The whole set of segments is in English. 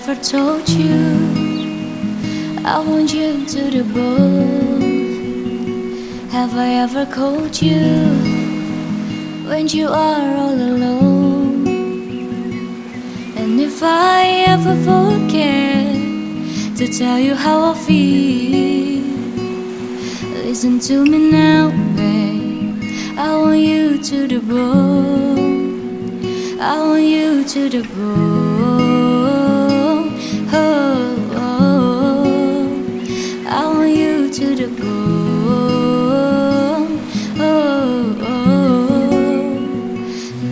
ever told you I want you to the bone? Have I ever called you when you are all alone? And if I ever forget to tell you how I feel, listen to me now, babe. I want you to the bone. I want you to the bone. Oh, oh. I want you to the bone. Oh, oh.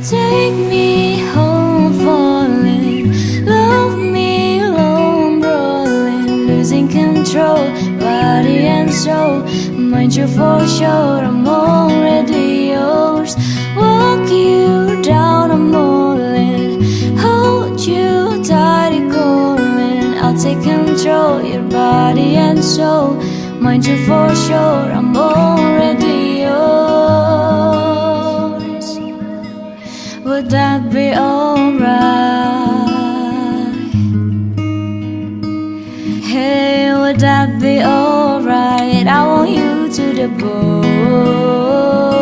Take me home, falling. Love me long, brawling, losing control, body and soul. Mind you for sure, I'm already yours. Walk you down, I'm all in. Hold you tight, calling. I'll take control, your body and soul. Mind you for sure, I'm already yours. Would that be alright? Hey, would that be alright? I want you to the bone.